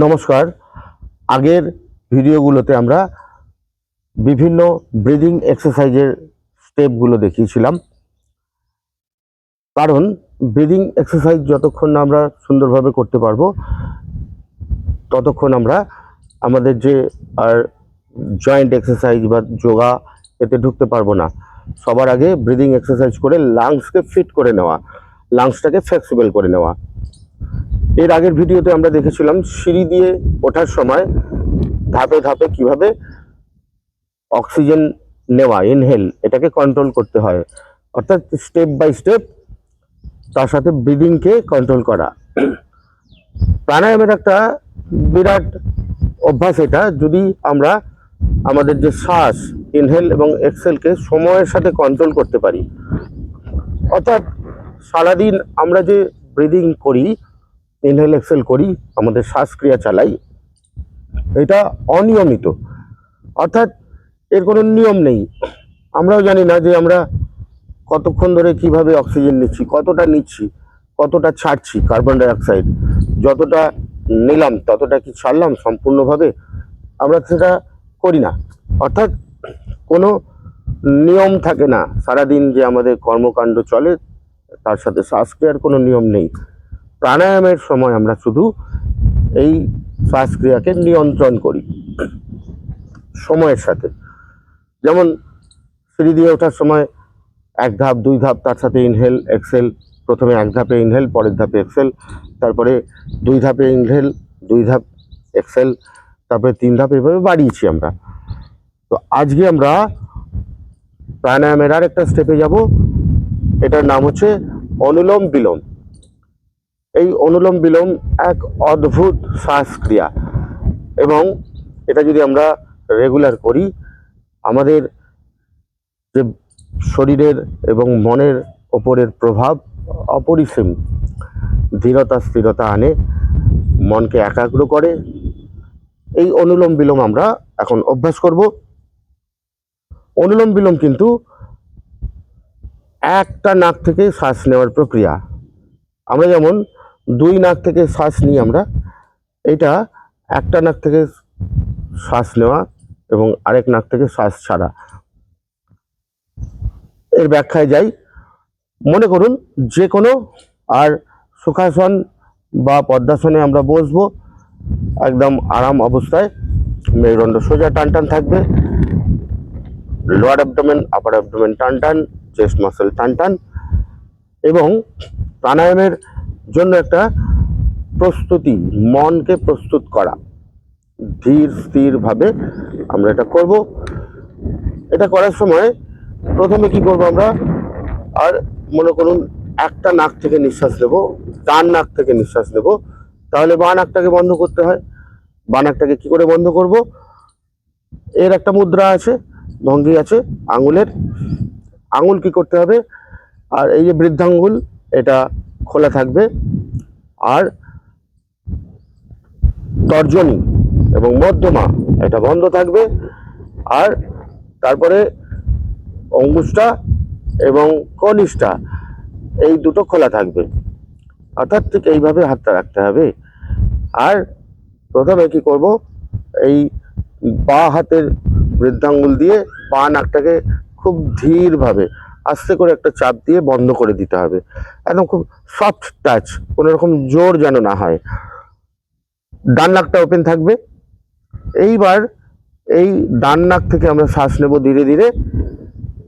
নমস্কার। আগের ভিডিওগুলোতে আমরা বিভিন্ন ব্রিদিং এক্সারসাইজের স্টেপগুলো দেখিয়েছিলাম। কারণ ব্রিদিং এক্সারসাইজ যতক্ষণ না আমরা সুন্দরভাবে করতে পারবো ততক্ষণ আমরা আমাদের যে আর জয়েন্ট এক্সারসাইজ বা যোগা এতে ঢুকতে পারবো না। সবার আগে ব্রিদিং এক্সারসাইজ করে লাংসকে ফিট করে নেওয়া, লাংসটাকে ফ্লেক্সিবল করে নেওয়া। এর আগের ভিডিওতে আমরা দেখেছিলাম সিঁড়ি দিয়ে ওঠার সময় ধাপে ধাপে কিভাবে অক্সিজেন নেওয়া, ইনহেল, এটাকে কন্ট্রোল করতে হয়, অর্থাৎ স্টেপ বাই স্টেপ তার সাথে ব্রিদিংকে কন্ট্রোল করা। প্রাণায়ামের একটা বিরাট অভ্যাস এটা। যদি আমরা আমাদের যে শ্বাস, ইনহেল এবং এক্সেলকে সময়ের সাথে কন্ট্রোল করতে পারি, অর্থাৎ সারাদিন আমরা যে ব্রিদিং করি, ইনহেল এক্সেল করি, আমাদের শ্বাসক্রিয়া চালাই, এটা অনিয়মিত, অর্থাৎ এর কোনো নিয়ম নেই। আমরাও জানি না যে আমরা কতক্ষণ ধরে কিভাবে অক্সিজেন নিচ্ছি, কতটা ছাড়ছি কার্বন ডাইঅক্সাইড, যতটা নিলাম ততটা কি ছাড়লাম সম্পূর্ণভাবে, আমরা সেটা করি না। অর্থাৎ কোনো নিয়ম থাকে না। সারাদিন যে আমাদের কর্মকাণ্ড চলে তার সাথে শ্বাসক্রিয়ার কোনো নিয়ম নেই। প্রাণায়ামের সময় আমরা শুধু এই শ্বাসক্রিয়াকে নিয়ন্ত্রণ করি সময়ের সাথে। যেমন সিঁড়ি দিয়ে ওঠার সময় এক ধাপ, দুই ধাপ, তার সাথে ইনহেল এক্সেল, প্রথমে এক ধাপে ইনহেল, পরের ধাপে এক্সেল, তারপরে দুই ধাপে ইনহেল, দুই ধাপ এক্সেল, তারপরে তিন ধাপ, এভাবে বাড়িয়েছি আমরা। তো আজকে আমরা প্রাণায়ামের আর একটা স্টেপে যাব। এটার নাম হচ্ছে অনুলোম বিলোম। এই অনুলোম বিলোম এক অদ্ভুত শ্বাসক্রিয়া, এবং এটা যদি আমরা রেগুলার করি আমাদের যে শরীরের এবং মনের ওপরের প্রভাব অপরিসীম। ধীরতা স্থিরতা আনে, মনকে একাগ্র করে। এই অনুলোম বিলোম আমরা এখন অভ্যাস করব। অনুলোম বিলোম কিন্তু একটা নাক থেকে শ্বাস নেওয়ার প্রক্রিয়া। আমরা যেমন দুই নাক থেকে শ্বাস নিই, আমরা এটা একটা নাক থেকে শ্বাস নেওয়া এবং আরেক নাক থেকে শ্বাস ছাড়া। এর ব্যাখ্যায় যাই। মনে করুন যে কোনো আর সুখাসন বা পদ্মাসনে আমরা বসবো, একদম আরাম অবস্থায়, মেরুদণ্ড সোজা টান টান থাকবে, লোয়ার অ্যাবডোমেন আপার অ্যাবডোমেন টান টান, চেস্ট মাসেল টান টান, এবং প্রাণায়ামের জন্য একটা প্রস্তুতি, মনকে প্রস্তুত করা, ধীর স্থিরভাবে আমরা এটা করব। এটা করার সময় প্রথমে কি করব আমরা, আর মনে করুন একটা নাক থেকে নিঃশ্বাস নেব, ডান নাক থেকে নিঃশ্বাস নেব, তাহলে বাঁ নাকটাকে বন্ধ করতে হয়। বাঁ নাকটাকে কি করে বন্ধ করব? এর একটা মুদ্রা আছে, ভঙ্গি আছে আঙুলের। আঙুল কি করতে হবে, আর এই যে বৃদ্ধাঙ্গুল এটা খোলা থাকবে, আর তর্জনী এবং মধ্যমা এটা বন্ধ থাকবে, আর তারপরে অঙ্গুষ্টা এবং কনিষ্ঠা এই দুটো খোলা থাকবে। অর্থাৎ ঠিক এইভাবে হাতটা রাখতে হবে। আর প্রথমে কি করব, এই বাঁ হাতের বৃদ্ধাঙ্গুল দিয়ে বাঁ নাকটাকে খুব ধীরভাবে আস্তে করে একটা চাপ দিয়ে বন্ধ করে দিতে হবে। একদম খুব সফট টাচ, কোনো রকম জোর যেন না হয়। ডান নাকটা ওপেন থাকবে। এইবার এই ডান নাক থেকে আমরা শ্বাস নেব ধীরে ধীরে,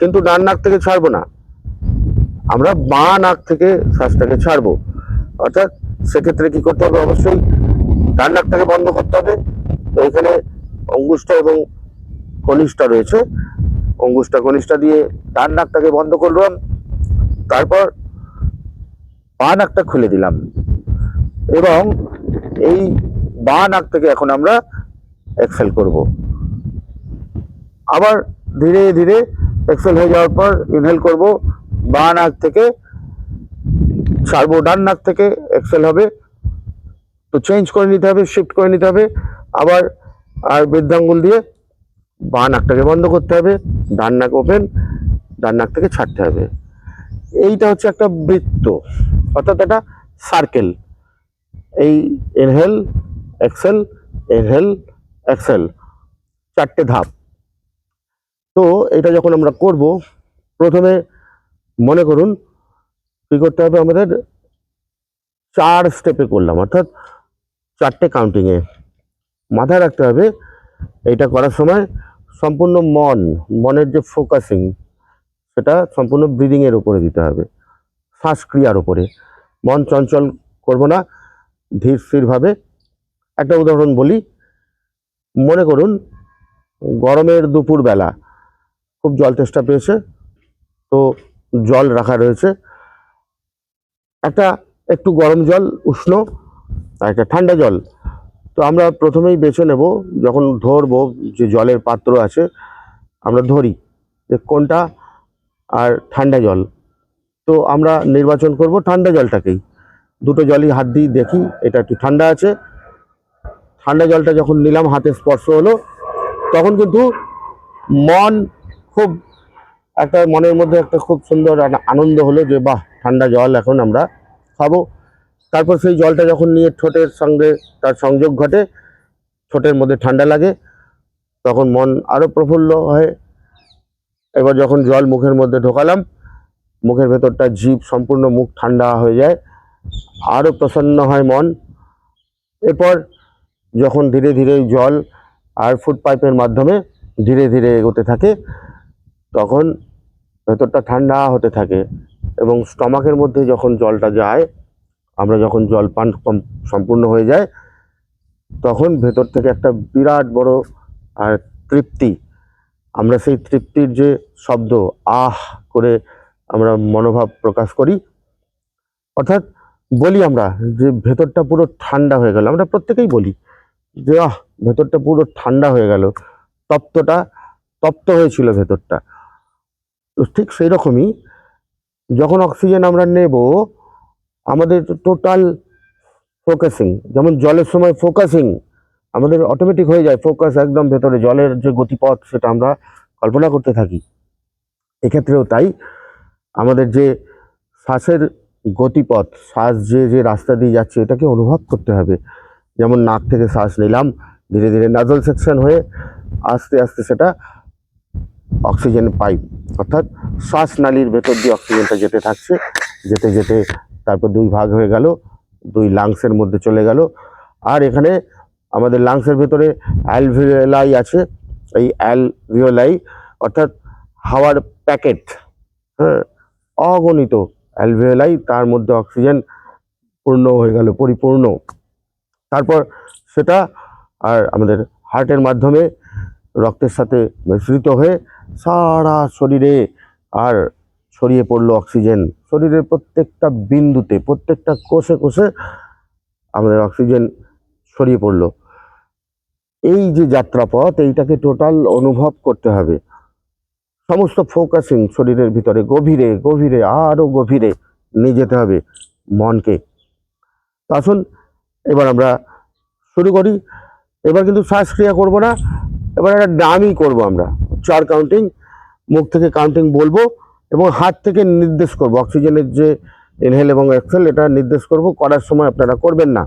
কিন্তু ডান নাক থেকে ছাড়বো না, আমরা বাঁ নাক থেকে শ্বাসটাকে ছাড়বো। অর্থাৎ সেক্ষেত্রে কি করতে হবে, অবশ্যই ডান নাকটাকে বন্ধ করতে হবে। তো এখানে অঙ্গুষ্টা এবং কনিষ্ঠা রয়েছে, অঙ্গুষ্টা কনিষ্ঠা দিয়ে ডান নাকটাকে বন্ধ করলাম, তারপর বাঁ নাকটা খুলে দিলাম, এবং এই বাঁ নাক থেকে এখন আমরা এক্সেল করব। আবার ধীরে ধীরে এক্সেল হয়ে যাওয়ার পর ইনহেল করব, বাঁ নাক থেকে ছাড়বো, ডান নাক থেকে এক্সেল হবে। তো চেঞ্জ করে নিতে হবে, শিফট করে নিতে হবে। আবার আর বৃদ্ধাঙ্গুল দিয়ে বাঁ নাকটাকে বন্ধ করতে হবে, ডান নাক ওপেন, ডান নাক থেকে ছাড়তে হবে। এইটা হচ্ছে একটা বৃত্ত, অর্থাৎ একটা সার্কেল। এই ইনহেল এক্সেল, ইনহেল, এক্সেল, 4টে ধাপ। তো এটা যখন আমরা করব, প্রথমে মনে করুন কি করতে হবে, আমাদের 4 স্টেপে করলাম, অর্থাৎ 4টে কাউন্টিংয়ে। মাথায় রাখতে হবে এইটা করার সময় সম্পূর্ণ মনের যে ফোকাসিং, সেটা সম্পূর্ণ ব্রিদিংয়ের উপরে দিতে হবে, শ্বাসক্রিয়ার উপরে। মন চঞ্চল করব না, ধীর স্থিরভাবে। একটা উদাহরণ বলি, মনে করুন গরমের দুপুর বেলা খুব জল তেষ্টা পেয়েছে, তো জল রাখা রয়েছে, একটা একটু গরম জল উষ্ণ আর একটা ঠান্ডা জল। তো আমরা প্রথমেই বেছে নেব, যখন ধরবো যে জলের পাত্র আছে, আমরা ধরি যে কোনটা আর ঠান্ডা জল। তো আমরা নির্বাচন করব ঠান্ডা জলটাকেই। দুটো জলই হাত দিয়ে দেখি এটা একটু ঠান্ডা আছে। ঠান্ডা জলটা যখন নিলাম, হাতে স্পর্শ হলো, তখন কিন্তু মন খুব একটা, মনের মধ্যে একটা খুব সুন্দর আনন্দ হলো যে বাহ, ঠান্ডা জল এখন আমরা খাবো। তারপর সেই জলটা যখন নিয়ে ঠোঁটের সঙ্গে তার সংযোগ ঘটে, ঠোঁটের মধ্যে ঠান্ডা লাগে, তখন মন আরও প্রফুল্ল হয়। এবার যখন জল মুখের মধ্যে ঢোকালাম, মুখের ভেতরটা জিভ সম্পূর্ণ মুখ ঠান্ডা হয়ে যায়, আরও প্রসন্ন হয় মন। এরপর যখন ধীরে ধীরে জল আর ফুড পাইপের মাধ্যমে ধীরে ধীরে এগোতে থাকে, তখন ভেতরটা ঠান্ডা হতে থাকে এবং স্টমাকের মধ্যে যখন জলটা যায়, আমরা যখন জল পান সম্পূর্ণ হয়ে যায়, তখন ভেতর থেকে একটা বিরাট বড় আর তৃপ্তি, আমরা সেই তৃপ্তির যে শব্দ আহ করে আমরা মনোভাব প্রকাশ করি, অর্থাৎ বলি আমরা যে ভেতরটা পুরো ঠান্ডা হয়ে গেল। আমরা প্রত্যেকেই বলি যে আহ, ভেতরটা পুরো ঠান্ডা হয়ে গেল, তপ্ত হয়েছিল ভেতরটা। তো ঠিক সেই রকমই যখন অক্সিজেন আমরা নেব, আমাদের টোটাল ফোকাসিং, যেমন জলের সময় ফোকাসিং আমাদের অটোমেটিক হয়ে যায়, ফোকাস একদম ভেতরে, জলের যে গতিপথ সেটা আমরা কল্পনা করতে থাকি। এক্ষেত্রেও তাই, আমাদের যে শ্বাসের গতিপথ, শ্বাস যে যে রাস্তা দিয়ে যাচ্ছে, এটাকে অনুভব করতে হবে। যেমন নাক থেকে শ্বাস নিলাম, ধীরে ধীরে নাজল সেকশন হয়ে আস্তে আস্তে সেটা অক্সিজেন পাইপ, অর্থাৎ শ্বাসনালীর ভেতর দিয়ে অক্সিজেনটা যেতে থাকছে, যেতে যেতে তারপর 2 ভাগ হয়ে গেল, 2 লাংসের মধ্যে চলে গেল। আর এখানে আমাদের লাংসের ভেতরে অ্যালভিওলাই আছে, এই অ্যালভিওলাই অর্থাৎ হাওয়ার প্যাকেট, হ্যাঁ, অগণিত অ্যালভিওলাই, তার মধ্যে অক্সিজেন পূর্ণ হয়ে গেল, পরিপূর্ণ। তারপর সেটা আর আমাদের হার্টের মাধ্যমে রক্তের সাথে মিশ্রিত হয়ে সারা শরীরে আর ছড়িয়ে পড়লো অক্সিজেন। শরীরের প্রত্যেকটা বিন্দুতে, প্রত্যেকটা কোষে কোষে আমাদের অক্সিজেন ছড়িয়ে পড়লো। এই যে যাত্রাপথ, এইটাকে টোটাল অনুভব করতে হবে, সমস্ত ফোকাসিং শরীরের ভিতরে গভীরে গভীরে আরো গভীরে নিয়ে যেতে হবে মনকে। তো আসুন এবার আমরা শুরু করি। এবার কিন্তু শ্বাসক্রিয়া করব না, এবার একটা ডামি করব আমরা। 4 কাউন্টিং, মুখ থেকে কাউন্টিং বলবো এবং হাত থেকে নির্দেশ করব, অক্সিজেনের যে ইনহেল এবং এক্সেল এটা নির্দেশ করব, করার সময় আপনারা করবেন না।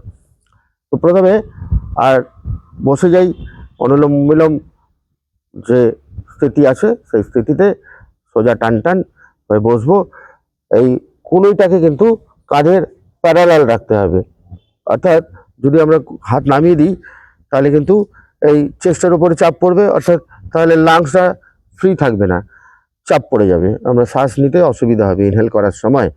তো প্রথমে আর বসে যাই, অনুলোম বিলোম যে স্থিতি আছে সেই স্থিতিতে সোজা টান টান হয়ে বসবো। এই কনুইটাকে কিন্তু কাঁধের প্যারালাল রাখতে হবে, অর্থাৎ যদি আমরা হাত নামিয়ে দিই তাহলে কিন্তু এই চেস্টের উপরে চাপ পড়বে, অর্থাৎ তাহলে লাংসটা ফ্রি থাকবে না, চাপ পড়ে যাবে, আমরা শ্বাস নিতে অসুবিধা হবে ইনহেল করার সময়।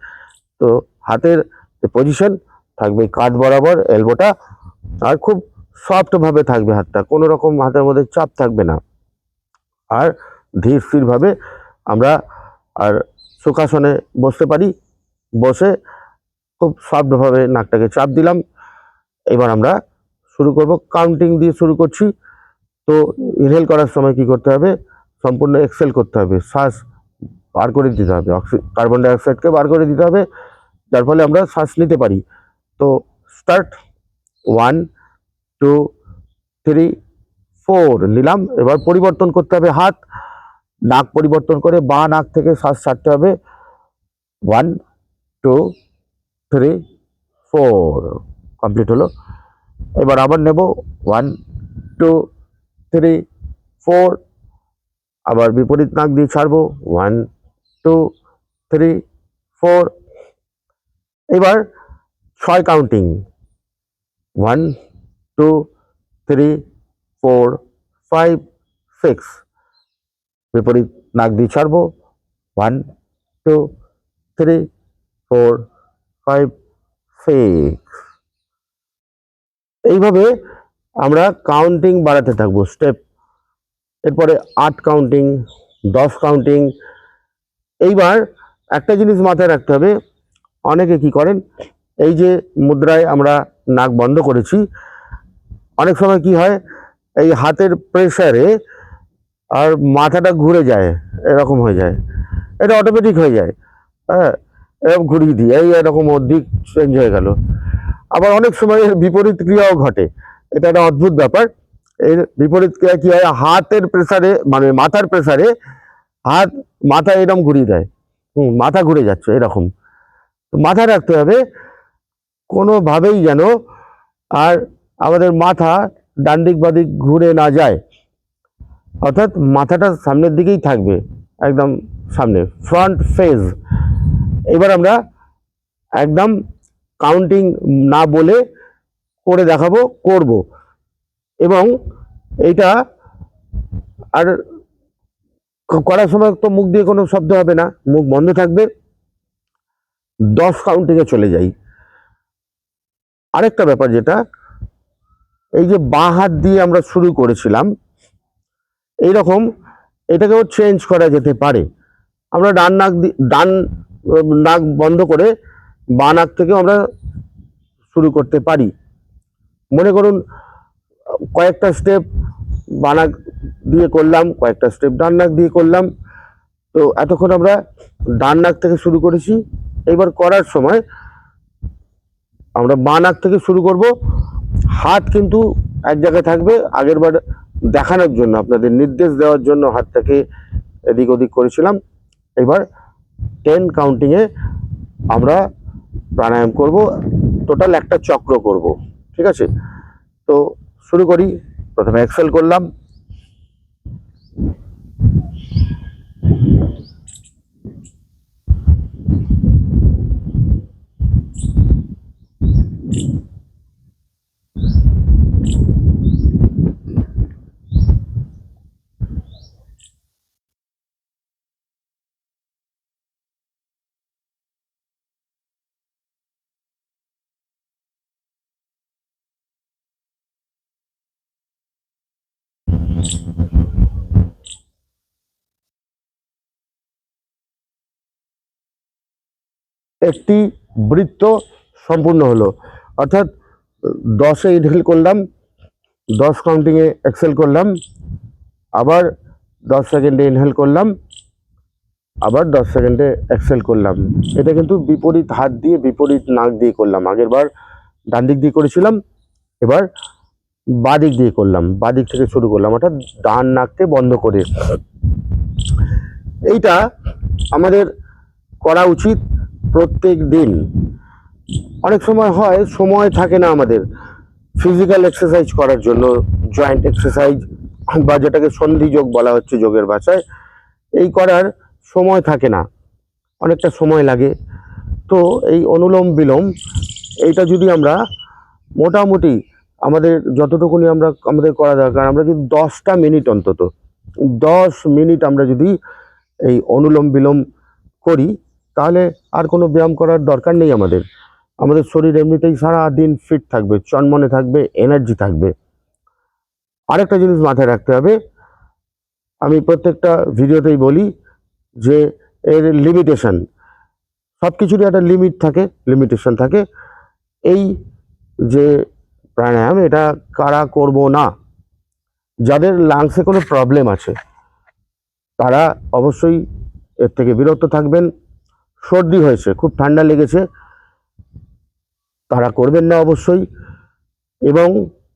তো হাতের যে পজিশন থাকবে কাঁধ বরাবর, এলবোটা, আর খুব সফটভাবে থাকবে হাতটা, কোনো রকম হাতের মধ্যে চাপ থাকবে না। আর ধীর স্থিরভাবে আমরা আর সুখাসনে বসতে পারি, বসে খুব সফটভাবে নাকটাকে চাপ দিলাম। এবার আমরা শুরু করব, কাউন্টিং দিয়ে শুরু করছি। তো ইনহেল করার সময় কি করতে হবে, সম্পূর্ণ এক্সেল করতে হবে, শ্বাস বার করে দিতে হবে, কার্বন ডাইঅক্সাইডকে বার করে দিতে হবে, যার ফলে আমরা শ্বাস নিতে পারি। তো স্টার্ট, 1 2 3 4 নিলাম। এবার পরিবর্তন করতে হবে হাত, নাক পরিবর্তন করে বাঁ নাক থেকে শ্বাস ছাড়তে হবে। 1 2 3 4 কমপ্লিট হলো। এবার আবার নেব 1 2 3 4, আবার বিপরীত নাক দিয়ে ছাড়বো 1 2 3 4। এবার 6 কাউন্টিং 1 2 3 4 5 6, বিপরীত নাক দিয়ে ছাড়বো 1 2 3 4 5 6। এইভাবে আমরা কাউন্টিং বাড়াতে থাকবো স্টেপ। এরপরে 8 কাউন্টিং, 10 কাউন্টিং। এইবার একটা জিনিস মাথায় রাখতে হবে, অনেকে কি করেন, এই যে মুদ্রায় আমরা নাক বন্ধ করেছি, অনেক সময় কি হয়, এই হাতের প্রেসারে আর মাথাটা ঘুরে যায়, এরকম হয়ে যায়, এটা অটোমেটিক হয়ে যায়। হ্যাঁ, এরকম ঘুরিয়ে দিই, এই এরকম ওর দিক চেঞ্জ হয়ে গেল। আবার অনেক সময় এর বিপরীত ক্রিয়াও ঘটে, এটা একটা অদ্ভুত ব্যাপার। এর বিপরীত ক্রিয়া কি হয়, হাতের প্রেসারে মানে মাথার প্রেসারে মাথা এরকম ঘুরিয়ে দেয়, মাথা ঘুরে যাচ্ছে এরকম। মাথায় রাখতে হবে কোনোভাবেই যেন আর আমাদের মাথা ডান দিক বাদিক ঘুরে না যায়, অর্থাৎ মাথাটা সামনের দিকেই থাকবে, একদম সামনে, ফ্রন্ট ফেজ। এবার আমরা একদম কাউন্টিং না বলে করে দেখাবো, করব। এবং এইটা আর করার সময় তো মুখ দিয়ে কোনো শব্দ হবে না, মুখ বন্ধ থাকবে। 10 কাউন্টিংয়ে চলে যাই। আরেকটা ব্যাপার যেটা, এই যে বাঁ হাত দিয়ে আমরা শুরু করেছিলাম, এইরকম এটাকেও চেঞ্জ করা যেতে পারে। আমরা ডান নাক বন্ধ করে বাঁ নাক থেকেও আমরা শুরু করতে পারি। মনে করুন কয়েকটা স্টেপ বাঁ নাক দিয়ে করলাম, কয়েকটা স্টেপ ডান নাক দিয়ে করলাম। তো এতক্ষণ আমরা ডান নাক থেকে শুরু করেছি, এবার করার সময় আমরা বাঁ নাক থেকে শুরু করব। হাত কিন্তু এক জায়গায় থাকবে, আগের বার দেখানোর জন্য, আপনাদের নির্দেশ দেওয়ার জন্য হাতটাকে এদিক ওদিক করেছিলাম। এবার 10 কাউন্টিংয়ে আমরা প্রাণায়াম করব, টোটাল একটা চক্র করব, ঠিক আছে? তো শুরু করি। প্রথমে এক্সেল করলাম, একটি বৃত্ত সম্পূর্ণ হলো, অর্থাৎ 10-এ ইনহেল করলাম, 10 কাউন্টিংয়ে এক্সেল করলাম, আবার 10 সেকেন্ডে ইনহেল করলাম, আবার 10 সেকেন্ডে এক্সেল করলাম। এটা কিন্তু বিপরীত হাত দিয়ে বিপরীত নাক দিয়ে করলাম। আগের বার ডান দিক দিয়ে করেছিলাম, এবার বাঁ দিক দিয়ে করলাম, বাঁ দিক থেকে শুরু করলাম, অর্থাৎ ডান নাককে বন্ধ করে। এইটা আমাদের করা উচিত প্রত্যেক দিন। অনেক সময় হয় সময় থাকে না আমাদের ফিজিক্যাল এক্সারসাইজ করার জন্য, জয়েন্ট এক্সারসাইজ বা যেটাকে সন্ধি যোগ বলা হচ্ছে যোগের ভাষায়, এই করার সময় থাকে না, অনেকটা সময় লাগে। তো এই অনুলোম বিলোম এইটা যদি আমরা মোটামুটি আমাদের যতটুকুনি আমাদের করা দরকার, আমরা যদি 10টা মিনিট অন্তত 10 মিনিট আমরা যদি এই অনুলোম বিলোম করি, তাহলে আর কোনো ব্যায়াম করার দরকার নেই। আমাদের শরীর এমনিতেই সারা দিন ফিট থাকবে, চনমনে থাকবে, এনার্জি থাকবে। আরেকটা জিনিস মাথায় রাখতে হবে, আমি প্রত্যেকটা ভিডিওতেই বলি যে এর লিমিটেশন, সব কিছুরই একটা লিমিট থাকে, লিমিটেশন থাকে। এই যে প্রাণায়াম, এটা কারা করব না, যাদের লাংসে কোনো প্রবলেম আছে তারা অবশ্যই এর থেকে বিরত থাকবেন। সর্দি হয়েছে, খুব ঠান্ডা লেগেছে, তারা করবেন না অবশ্যই। এবং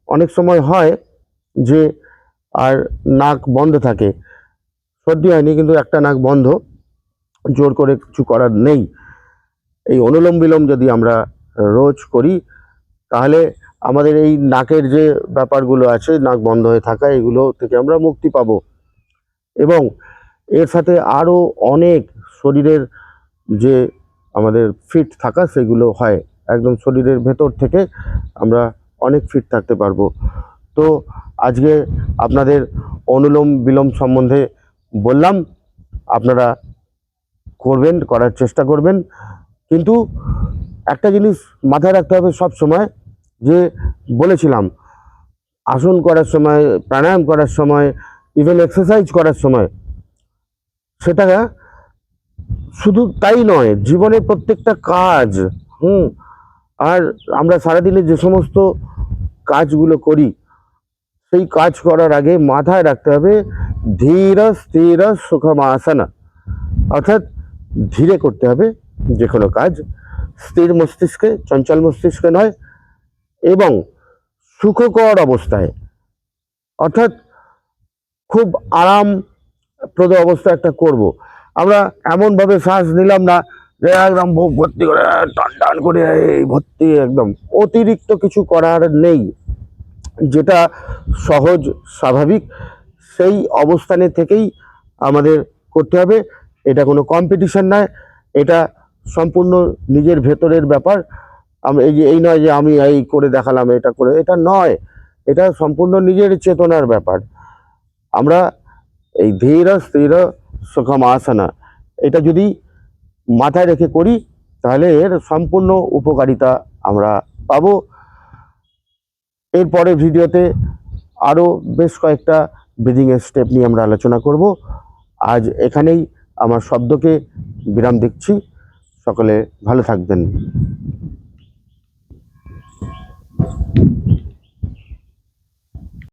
অনেক সময় হয় যে আর নাক বন্ধ থাকে, সর্দি হয়নি কিন্তু একটা নাক বন্ধ, জোর করে কিছু করার নেই। এই অনুলোম বিলোম যদি আমরা রোজ করি, তাহলে আমাদের এই নাকের যে ব্যাপারগুলো আছে, নাক বন্ধ হয়ে থাকা, এগুলো থেকে আমরা মুক্তি পাবো। এবং এর সাথে আরও অনেক শরীরের যে আমাদের ফিট থাকা সেগুলো হয়, একদম শরীরের ভেতর থেকে আমরা অনেক ফিট থাকতে পারবো। তো আজকে আপনাদের অনুলোম বিলোম সম্বন্ধে বললাম, আপনারা করবেন, করার চেষ্টা করবেন। কিন্তু একটা জিনিস মাথায় রাখতে হবে সব সময়, যে বলেছিলাম আসন করার সময়, প্রাণায়াম করার সময়, ইভেন এক্সারসাইজ করার সময়, সেটা শুধু তাই নয়, জীবনের প্রত্যেকটা কাজ, আর আমরা সারাদিনে যে সমস্ত কাজগুলো করি, সেই কাজ করার আগে মাথায় রাখতে হবে ধীর স্থির সুখম আসনা, অর্থাৎ ধীরে করতে হবে যে কোনো কাজ, স্থির মস্তিষ্কে, চঞ্চল মস্তিষ্কে নয়, এবং সুখকর অবস্থায়, অর্থাৎ খুব আরামপ্রদ অবস্থা একটা করব। আমরা এমনভাবে শ্বাস নিলাম না যে একদম বুক ভর্তি করে টান টান করে এই ভর্তি, একদম অতিরিক্ত কিছু করার নেই। যেটা সহজ স্বাভাবিক সেই অবস্থানে থেকেই আমাদের করতে হবে। এটা কোনো কম্পিটিশন নয়, এটা সম্পূর্ণ নিজের ভেতরের ব্যাপার। এই নয় যে আমি এই করে দেখালাম, এটা করে, এটা নয়, এটা সম্পূর্ণ নিজের চেতনার ব্যাপার। আমরা এই ধীর স্থির সুখম আসনা, এটা যদি মাথায় রেখে করি তাহলে এর সম্পূর্ণ উপকারিতা আমরা পাবো। এরপরে ভিডিওতে আরও বেশ কয়েকটা ব্রিদিংয়ের স্টেপ নিয়ে আমরা আলোচনা করব। আজ এখানেই আমার শব্দকে বিরাম দিচ্ছি। সকলে ভালো থাকবেন।